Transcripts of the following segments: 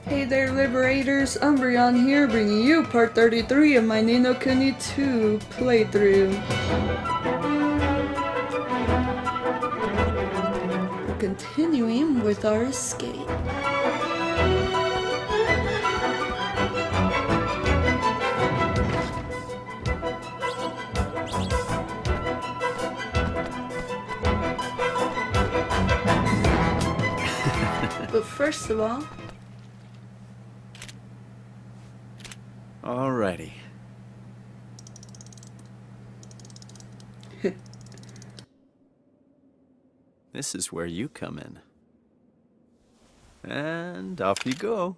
Hey there, Liberators! Umbreon here, bringing you part 33 of my Ni No Kuni 2 playthrough. We're continuing with our escape. But first of all... Alrighty. This is where you come in. And off you go.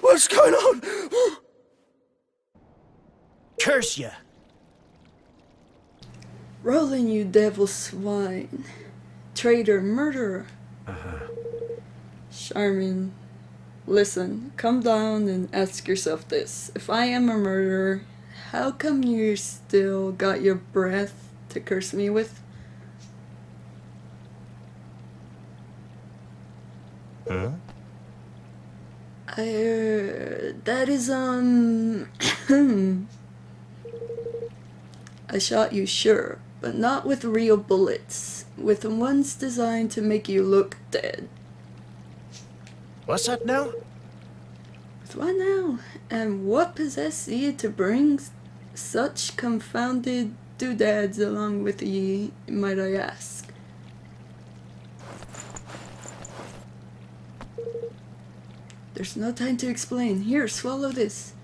What's going on? Curse ya! Roland, you devil swine. Traitor, murderer. Charmin, listen, come down and ask yourself this. If I am a murderer, how come you still got your breath to curse me with? Huh? That is, I shot you, sure, but not with real bullets. With ones designed to make you look dead. What's that now? With what now? And what possessed ye to bring such confounded doodads along with ye, might I ask? There's no time to explain. Here, swallow this.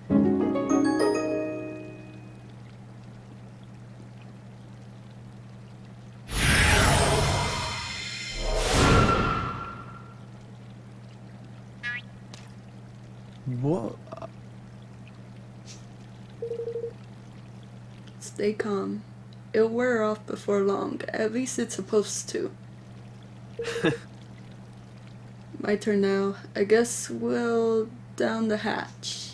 What? Stay calm. It'll wear off before long. At least it's supposed to. My turn now. I guess we'll down the hatch.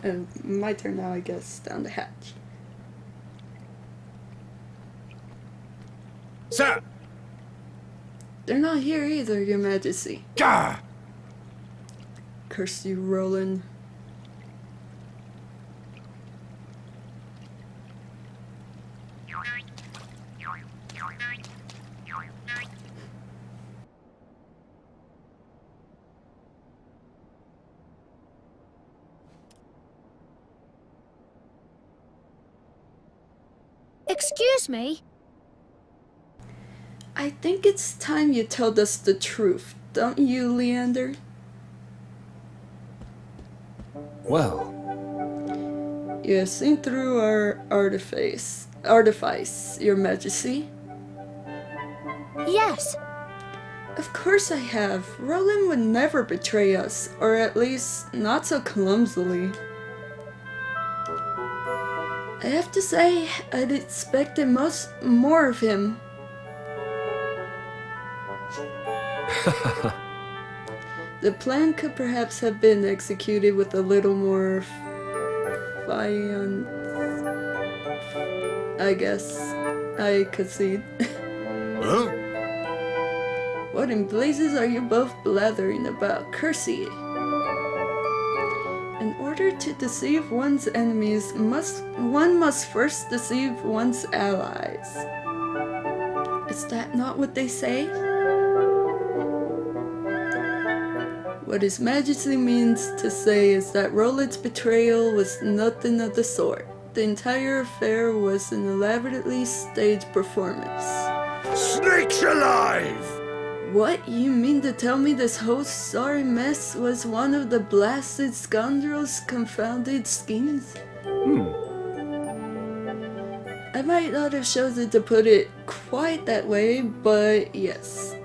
And my turn now, I guess, down the hatch. Sir! They're not here either, Your Majesty. Gah! Curse you, Roland. Excuse me? I think it's time you told us the truth, don't you, Leander? Well... You have seen through our artifice, Your Majesty. Yes. Of course I have. Roland would never betray us, or at least not so clumsily. I have to say, I'd expected more of him. The plan could perhaps have been executed with a little more I guess. I concede. Huh? What in blazes are you both blathering about? Curse ye! In order to deceive one's enemies, one must first deceive one's allies. Is that not what they say? What His Majesty means to say is that Roland's betrayal was nothing of the sort. The entire affair was an elaborately staged performance. Snakes alive! What? You mean to tell me this whole sorry mess was one of the blasted scoundrel's confounded schemes? I might not have chosen to put it quite that way, but yes.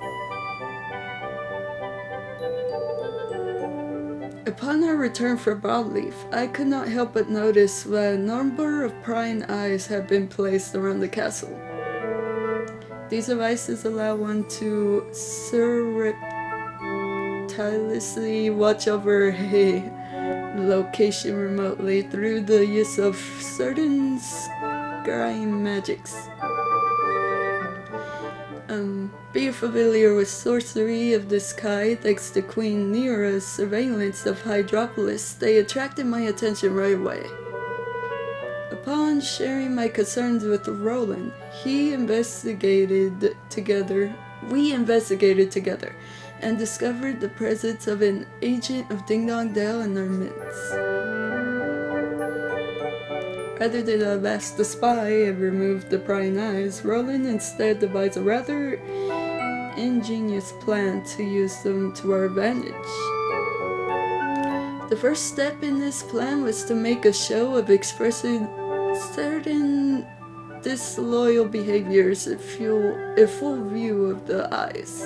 Upon our return for Broadleaf, I could not help but notice that a number of prying eyes had been placed around the castle. These devices allow one to surreptitiously watch over a location remotely through the use of certain scrying magics. Being familiar with sorcery of this kind, thanks to Queen Neera's surveillance of Hydropolis, they attracted my attention right away. Upon sharing my concerns with Roland, we investigated together, and discovered the presence of an agent of Ding Dong Dell in our midst. Rather than avast the spy and remove the prying eyes, Roland instead devised a rather ingenious plan to use them to our advantage. The first step in this plan was to make a show of expressing certain disloyal behaviors in full view of the eyes.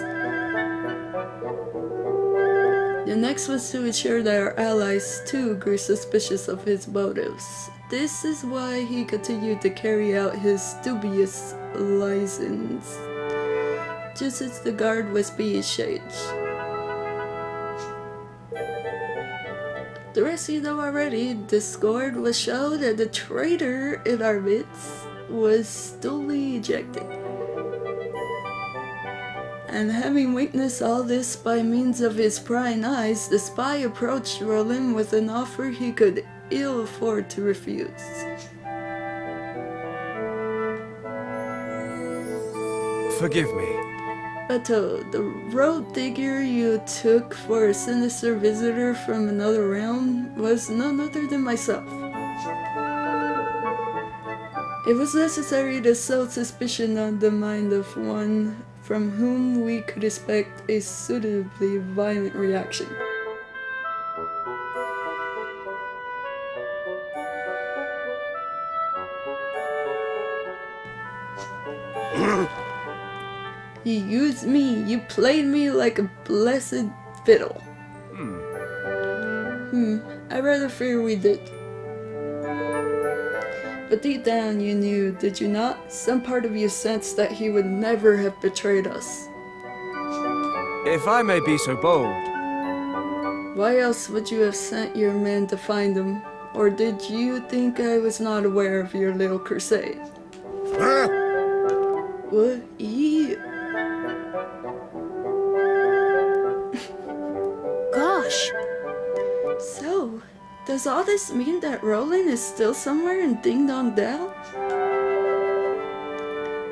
The next was to ensure that our allies too grew suspicious of his motives. This is why he continued to carry out his dubious license, just as the guard was being changed. The rest you know already. Discord was shown and the traitor in our midst was duly ejected. And having witnessed all this by means of his prying eyes, the spy approached Roland with an offer he could ill afford to refuse. Forgive me. Bato, the road digger you took for a sinister visitor from another realm was none other than myself. It was necessary to sow suspicion on the mind of one from whom we could expect a suitably violent reaction. You used me, you played me like a blessed fiddle. I rather fear we did. But deep down you knew, did you not? Some part of you sensed that he would never have betrayed us. If I may be so bold. Why else would you have sent your men to find him? Or did you think I was not aware of your little crusade? What? Gosh. So, does all this mean that Roland is still somewhere in Ding Dong Dell?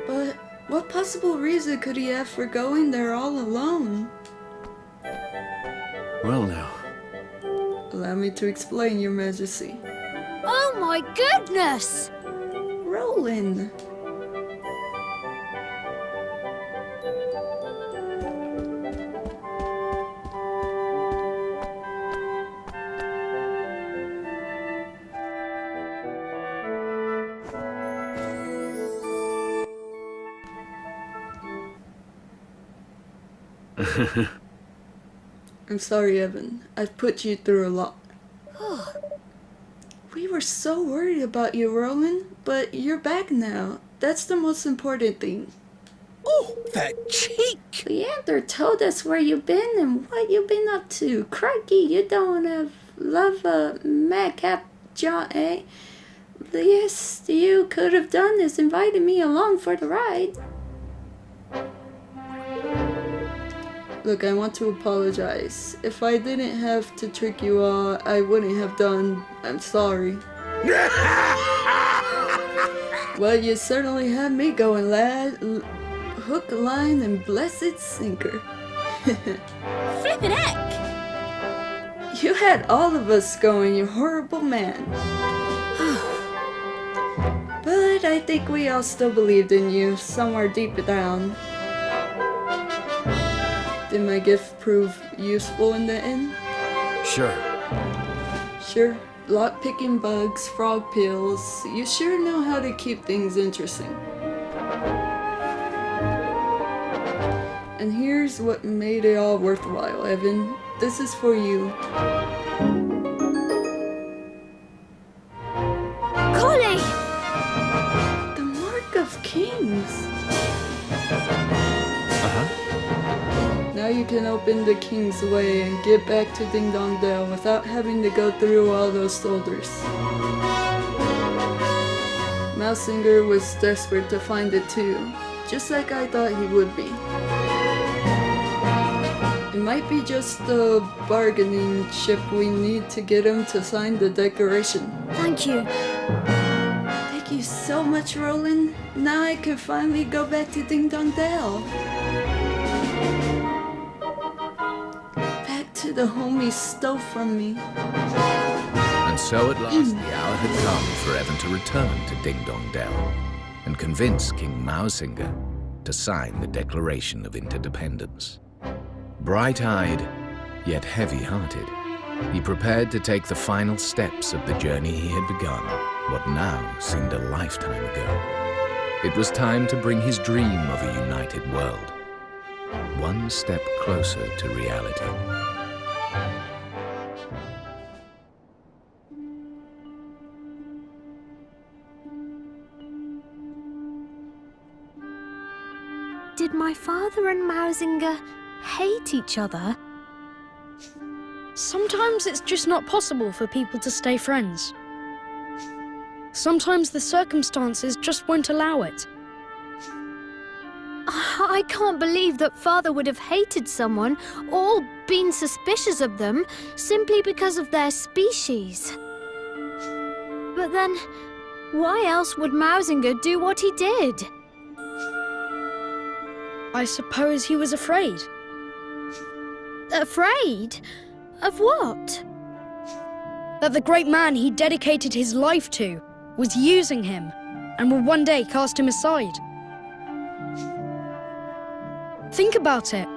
But what possible reason could he have for going there all alone? Well now. Allow me to explain, Your Majesty. Oh my goodness! Roland! I'm sorry, Evan. I've put you through a lot. We were so worried about you, Roland, but you're back now. That's the most important thing. Oh, that cheek! Leander told us where you've been and what you've been up to. Crikey, you don't have love a madcap jaunt, eh? Least you could have done is invited me along for the ride. Look, I want to apologize. If I didn't have to trick you all, I wouldn't have done. I'm sorry. Well, you certainly had me going, lad. Hook, line, and blessed sinker. Flippin' heck! You had all of us going, you horrible man. But I think we all still believed in you, somewhere deep down. Did my gift prove useful in the end? Sure. Sure. Lock-picking bugs, frog pills. You sure know how to keep things interesting. And here's what made it all worthwhile, Evan. This is for you. can open the King's Way and get back to Ding Dong Dell without having to go through all those soldiers. Mousinger was desperate to find it too, just like I thought he would be. It might be just the bargaining chip we need to get him to sign the declaration. Thank you. Thank you so much, Roland. Now I can finally go back to Ding Dong Dell. Back to the home he stole from me. And so at last the hour had come for Evan to return to Ding Dong Dell and convince King Mousinger to sign the Declaration of Interdependence. Bright-eyed, yet heavy-hearted, he prepared to take the final steps of the journey he had begun, what now seemed a lifetime ago. It was time to bring his dream of a united world one step closer to reality. Did my father and Mousinger hate each other? Sometimes it's just not possible for people to stay friends. Sometimes the circumstances just won't allow it. I can't believe that father would have hated someone or been suspicious of them simply because of their species. But then, why else would Mousinger do what he did? I suppose he was afraid. Afraid? Of what? That the great man he dedicated his life to was using him and would one day cast him aside. Think about it.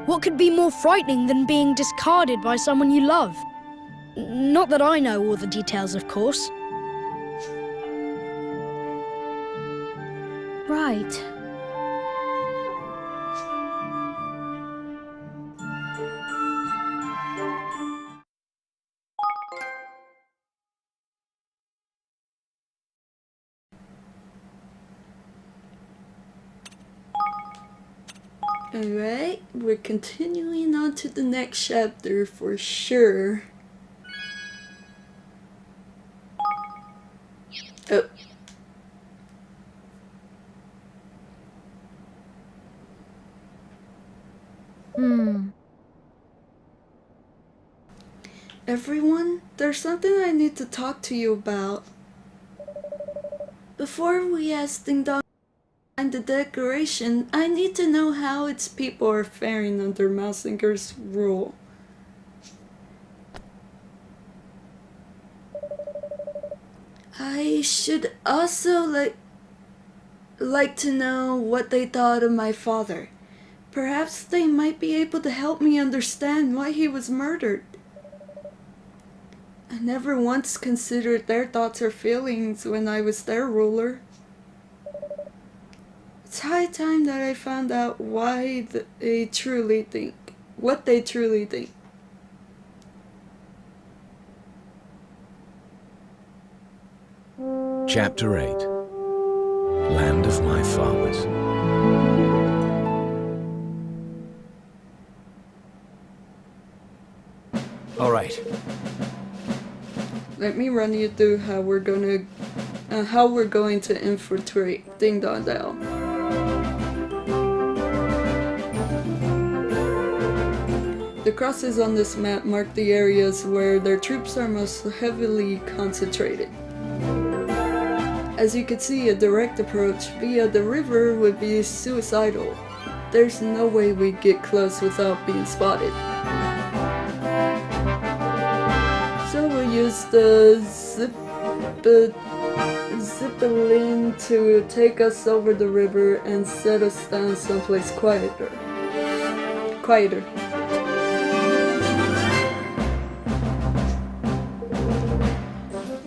What could be more frightening than being discarded by someone you love? Not that I know all the details, of course. Right. Alright, we're continuing on to the next chapter for sure. Oh. Everyone, there's something I need to talk to you about. Before we ask Ding Dong and the declaration, I need to know how its people are faring under Mousinger's rule. I should also like to know what they thought of my father. Perhaps they might be able to help me understand why he was murdered. I never once considered their thoughts or feelings when I was their ruler. It's high time that I found out what they truly think. Chapter 8. Land of My Fathers. All right. Let me run you through how we're going to infiltrate Ding Dong Dell. The crosses on this map mark the areas where their troops are most heavily concentrated. As you can see, a direct approach via the river would be suicidal. There's no way we'd get close without being spotted. So we'll use the Zeppelin to take us over the river and set us down someplace quieter.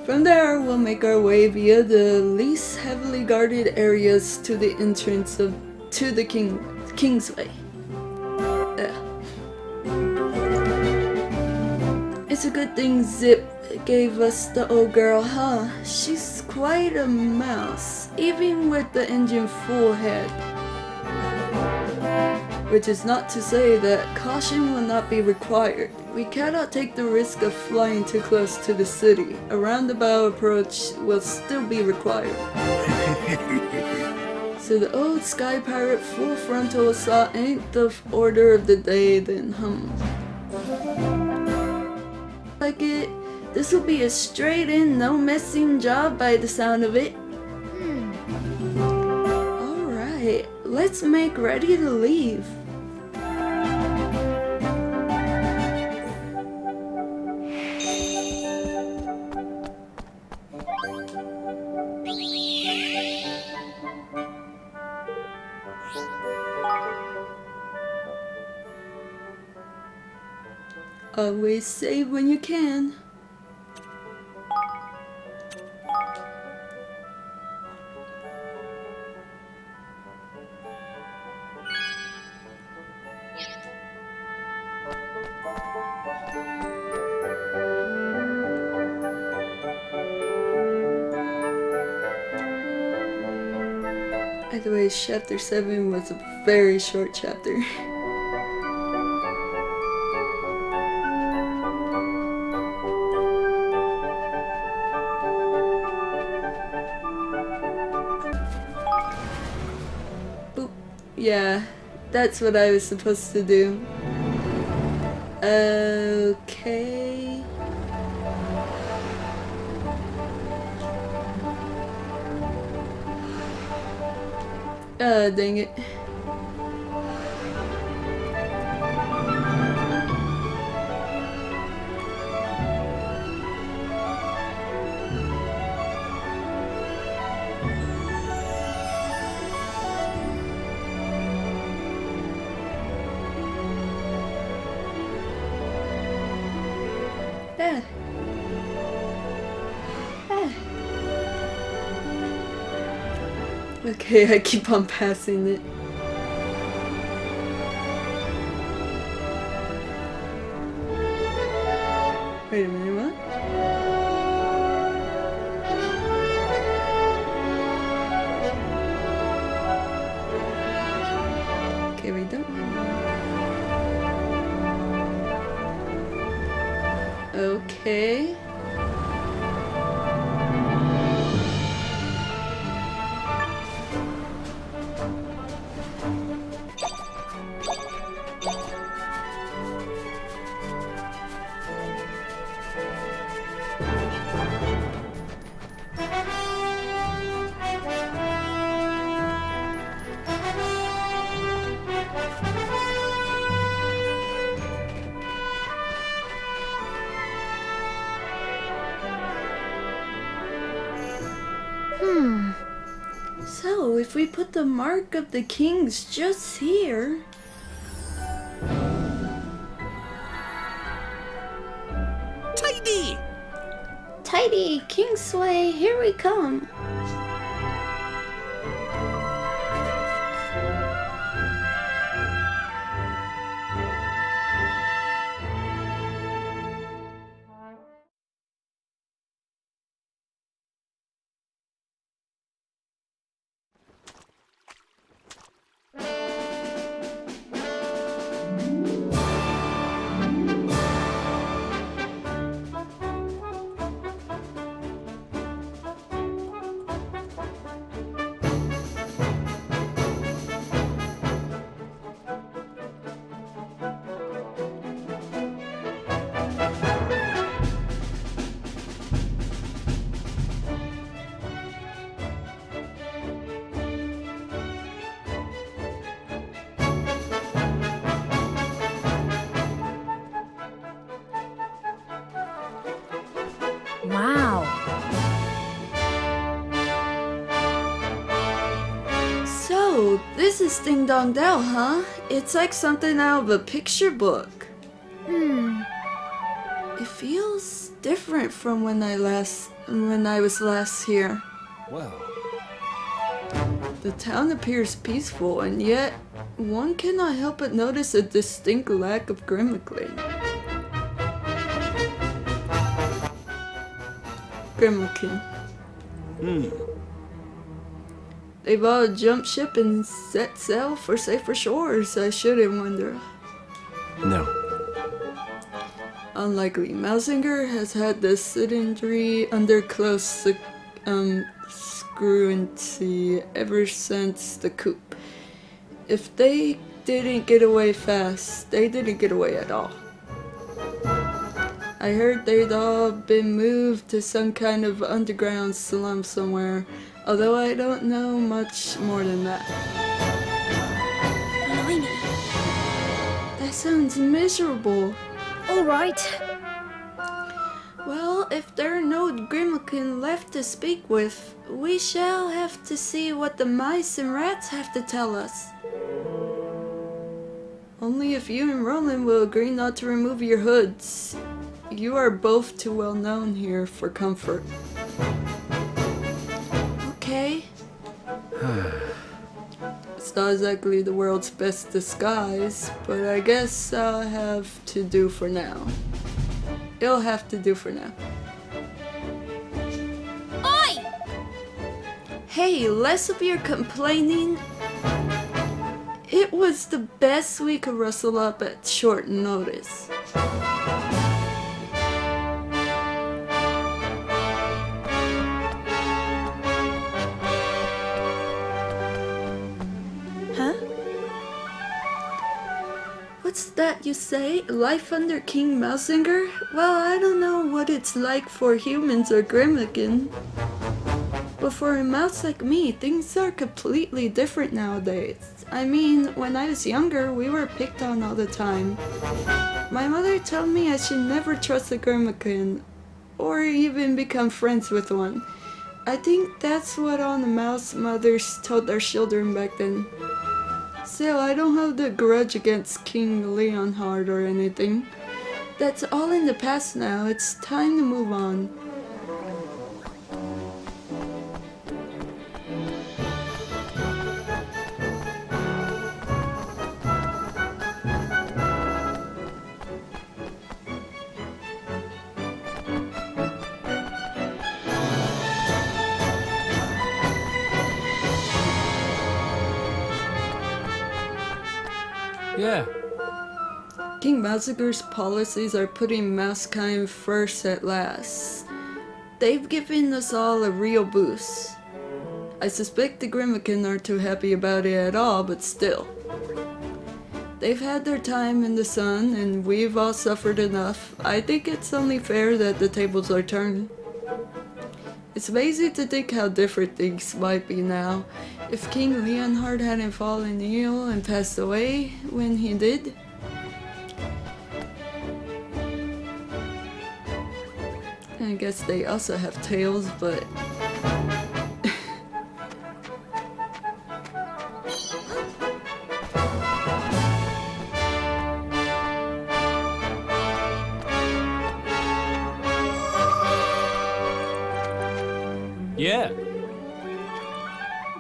From there, we'll make our way via the least heavily guarded areas to the entrance to the Kingsway. It's a good thing Zip gave us the old girl, huh? She's quite a mouse, even with the engine full head. which is not to say that caution will not be required. We cannot take the risk of flying too close to the city. A roundabout approach will still be required. So the old sky pirate full frontal assault ain't the order of the day then, Like it, this will be a straight in, no messing job by the sound of it. Alright, let's make ready to leave. Always save when you can. By the way, chapter 7 was a very short chapter. Yeah, that's what I was supposed to do. Okay. Dang it. Okay, I keep on passing it. Wait a minute, what? Okay, we don't. Okay. So, if we put the mark of the kings just here... Tidy! Tidy, Kingsway, here we come. Wow. So, this is Ding Dong Dell, huh? It's like something out of a picture book. It feels different from when I was last here. Well, The town appears peaceful, and yet one cannot help but notice a distinct lack of grimacling. They've all jumped ship and set sail for safer shores, I shouldn't wonder. No. Unlikely. Mausinger has had the sedentary under close scrutiny ever since the coup. If they didn't get away fast, they didn't get away at all. I heard they'd all been moved to some kind of underground slum somewhere, although I don't know much more than that. Blimey. That sounds miserable. All right. Well, if there are no Grimmakin left to speak with, we shall have to see what the mice and rats have to tell us. Only if you and Roland will agree not to remove your hoods. You are both too well known here for comfort. Okay. It's not exactly the world's best disguise, but I guess I'll have to do for now. It'll have to do for now. Oi! Hey, less of your complaining. It was the best we could rustle up at short notice. Huh? What's that you say? Life under King Mausinger? Well, I don't know what it's like for humans or Grimmakin. But for a mouse like me, things are completely different nowadays. I mean, when I was younger, we were picked on all the time. My mother told me I should never trust a Grimmakin, or even become friends with one. I think that's what all the mouse mothers told their children back then. Still, I don't hold a grudge against King Leonhard or anything. That's all in the past now. It's time to move on. Yeah. King Mausinger's policies are putting Mousekind first at last. They've given us all a real boost. I suspect the Grimmakin aren't too happy about it at all, but still. They've had their time in the sun, and we've all suffered enough. I think it's only fair that the tables are turned. It's amazing to think how different things might be now. If King Leonhard hadn't fallen ill and passed away when he did. I guess they also have tails, but... Yeah.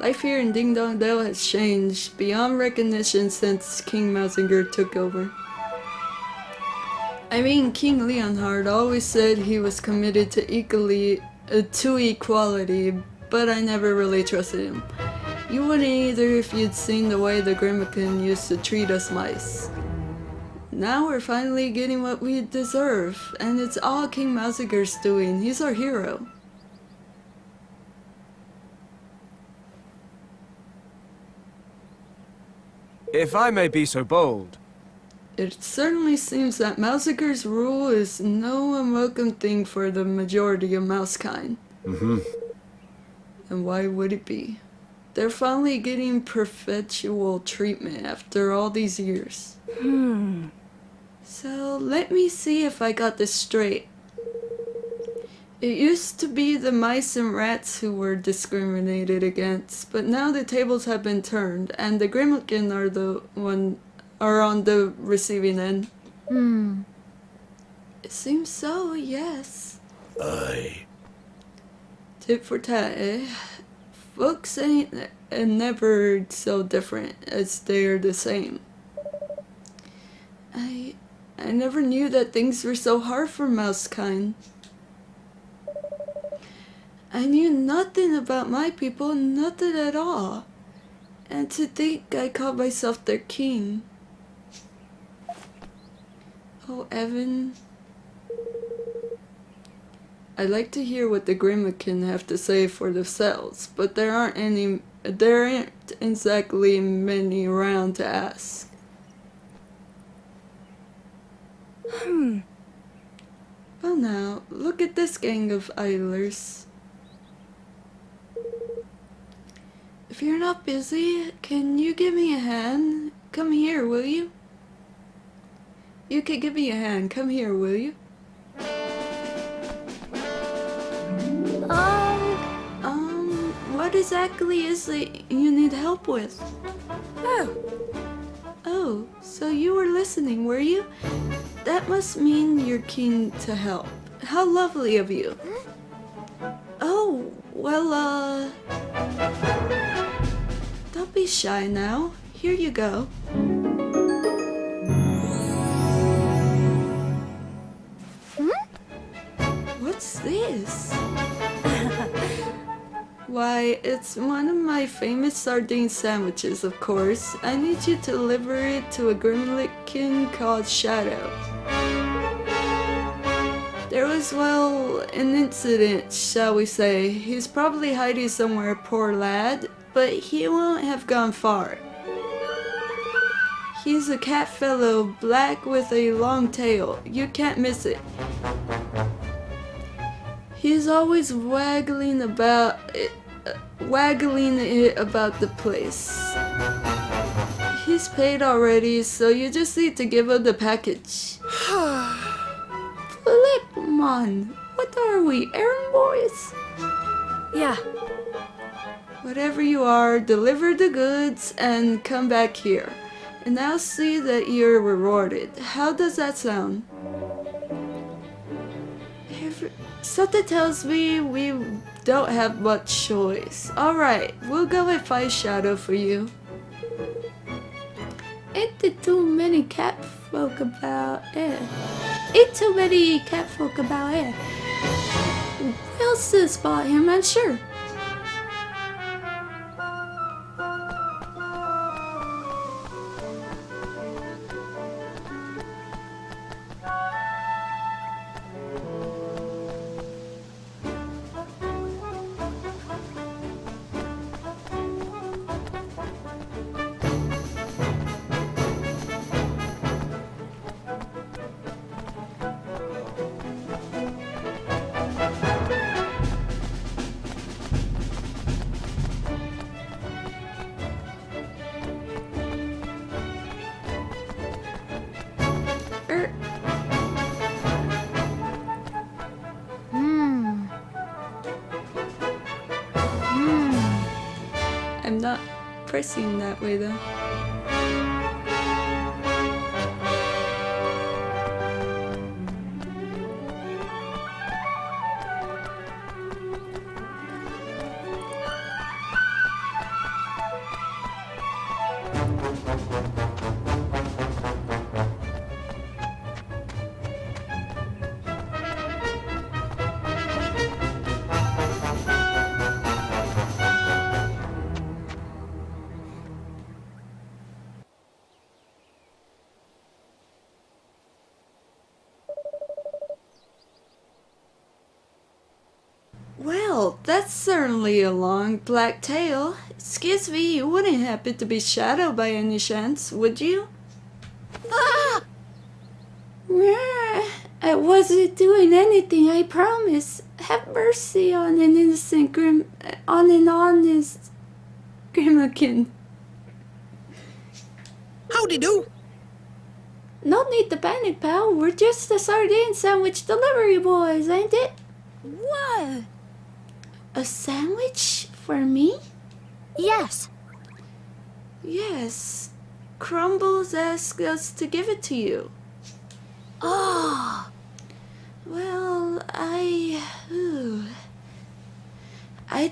Life here in Ding Dong Dell has changed beyond recognition since King Mausinger took over. I mean, King Leonhard always said he was committed to equality, but I never really trusted him. You wouldn't either if you'd seen the way the Grimmakin used to treat us mice. Now we're finally getting what we deserve, and it's all King Mausinger's doing. He's our hero. If I may be so bold. It certainly seems that Mausinger's rule is no unwelcome thing for the majority of Mousekind. And why would it be? They're finally getting perpetual treatment after all these years. So let me see if I got this straight. It used to be the mice and rats who were discriminated against, but now the tables have been turned, and the Grimmakin are on the receiving end. It seems so, yes. Aye. Tit for tat, eh? Folks ain't never so different as they're the same. I never knew that things were so hard for Mousekind. I knew nothing about my people, nothing at all. And to think I called myself their king. Oh, Evan. I'd like to hear what the Grimmakin have to say for themselves, but there aren't exactly many around to ask. Well now, look at this gang of idlers. If you're not busy, can you give me a hand? Come here, will you? You can give me a hand. Come here, will you? What exactly is it you need help with? Oh, so you were listening, were you? That must mean you're keen to help. How lovely of you. Oh, well, don't be shy now. Here you go. What's this? Why, it's one of my famous sardine sandwiches, of course. I need you to deliver it to a Grimmakin called Shadow. There was, well, an incident, shall we say. He's probably hiding somewhere, poor lad, but he won't have gone far. He's a cat fellow, black with a long tail. You can't miss it. He's always waggling it about the place. He's paid already, so you just need to give him the package. Flipmon, what are we, errand boys? Yeah. Whatever you are, deliver the goods and come back here. And I'll see that you're rewarded. How does that sound? Something tells me we don't have much choice. Alright, we'll go and find Shadow for you. Ain't there too many cat folk about here? Ain't too many cat folk about here. We'll still spot him, I'm sure. I'm not pressing that way though. Well, that's certainly a long black tail. Excuse me, you wouldn't happen to be Shadow by any chance, would you? Ah! I wasn't doing anything, I promise. Have mercy on an innocent on an honest Grimmakin. Howdy do. No need to panic, pal. We're just the sardine sandwich delivery boys, ain't it? What? A sandwich for me? Yes. Yes. Crumbles asked us to give it to you. Oh. Well, I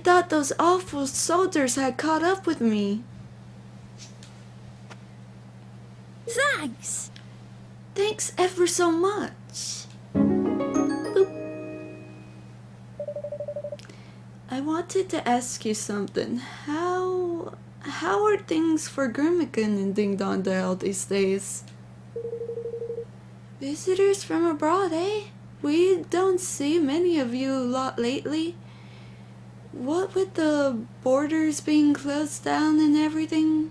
thought those awful soldiers had caught up with me. Thanks. Thanks ever so much. Boop. I wanted to ask you something. How are things for Grimmican and Ding Dong Dale these days? Visitors from abroad, eh? We don't see many of you a lot lately. What with the borders being closed down and everything?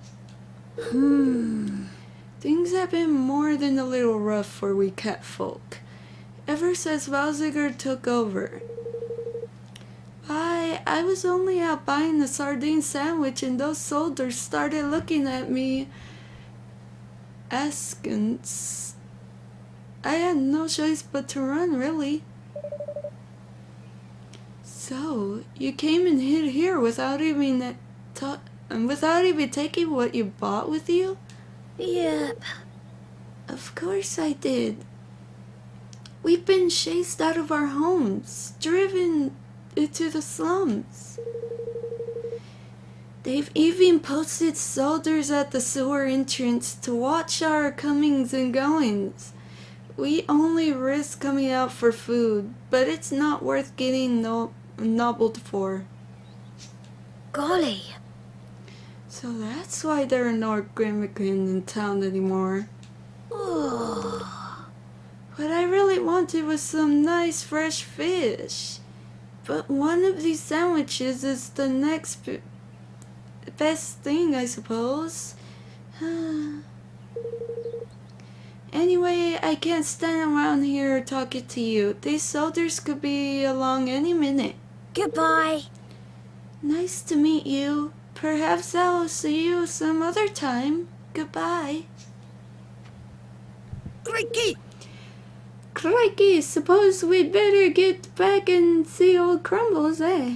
Things have been more than a little rough for we cat folk, ever since Valziger took over. I was only out buying a sardine sandwich and those soldiers started looking at me askance. I had no choice but to run, really. So, you came and hid here without even taking what you bought with you? Yep. Of course I did. We've been chased out of our homes, driven into the slums. They've even posted soldiers at the sewer entrance to watch our comings and goings. We only risk coming out for food, but it's not worth getting nobbled for. Golly. So that's why there are no Grimmican in town anymore. Oh. What I really wanted was some nice fresh fish. But one of these sandwiches is the next best thing, I suppose. Anyway, I can't stand around here talking to you. These soldiers could be along any minute. Goodbye. Nice to meet you. Perhaps I'll see you some other time. Goodbye. Crikey, suppose we'd better get back and see old Crumbles, eh?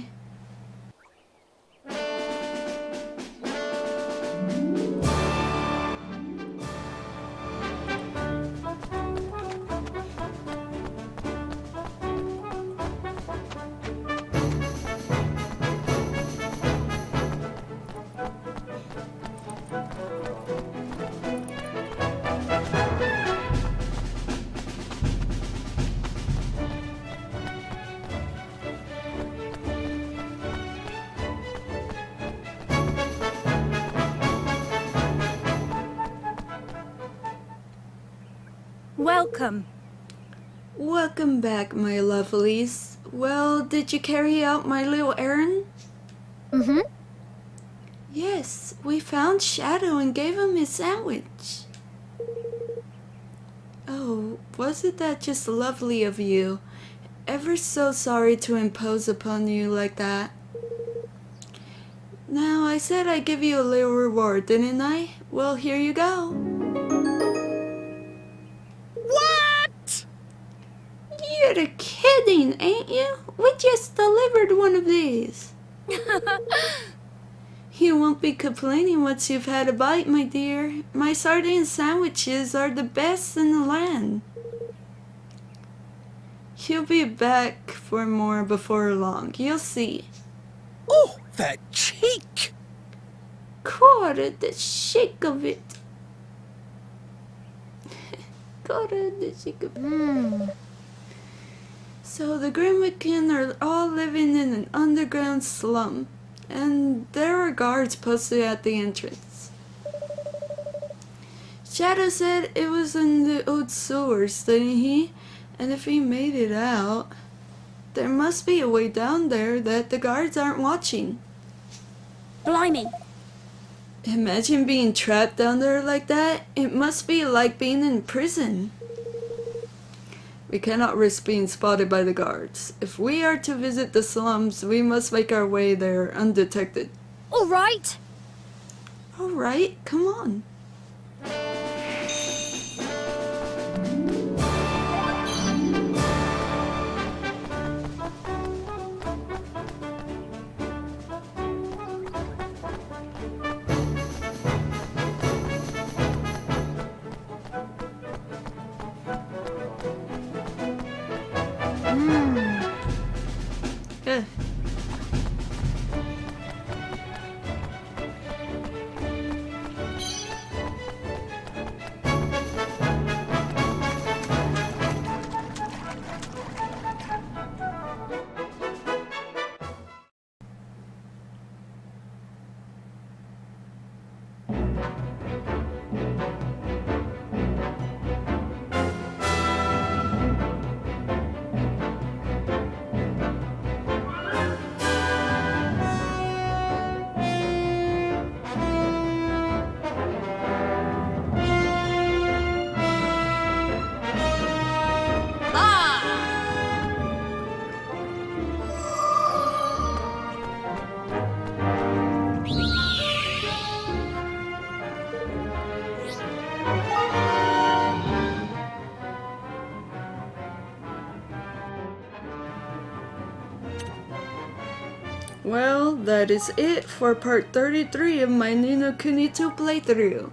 Welcome. Welcome back, my lovelies. Well, did you carry out my little errand? Mm-hmm. Yes, we found Shadow and gave him his sandwich. Oh, wasn't that just lovely of you? Ever so sorry to impose upon you like that. Now, I said I'd give you a little reward, didn't I? Well, here you go. What? You're kidding, ain't you? We just delivered one of these. You won't be complaining once you've had a bite, my dear. My sardine sandwiches are the best in the land. You'll be back for more before long. You'll see. Oh, that cheek! Quarter the shake of it. Quarter the shake of it. So the Grimmican are all living in an underground slum, and there are guards posted at the entrance. Shadow said it was in the old sewers, didn't he? And if he made it out, there must be a way down there that the guards aren't watching. Blimey. Imagine being trapped down there like that. It must be like being in prison. We cannot risk being spotted by the guards. If we are to visit the slums, we must make our way there undetected. All right. All right, come on. Ugh. that is it for part 33 of my Ni No Kuni 2 playthrough.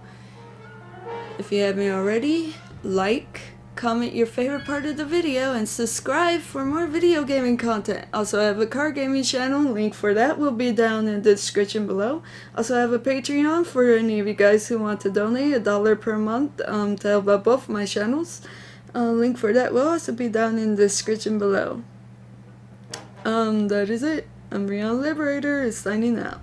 If you haven't already, like, comment your favorite part of the video, and subscribe for more video gaming content. Also, I have a card gaming channel, link for that will be down in the description below. Also, I have a Patreon for any of you guys who want to donate $1 per month to help out both my channels. Link for that will also be down in the description below. That is it. UmbreonLiberator is signing out.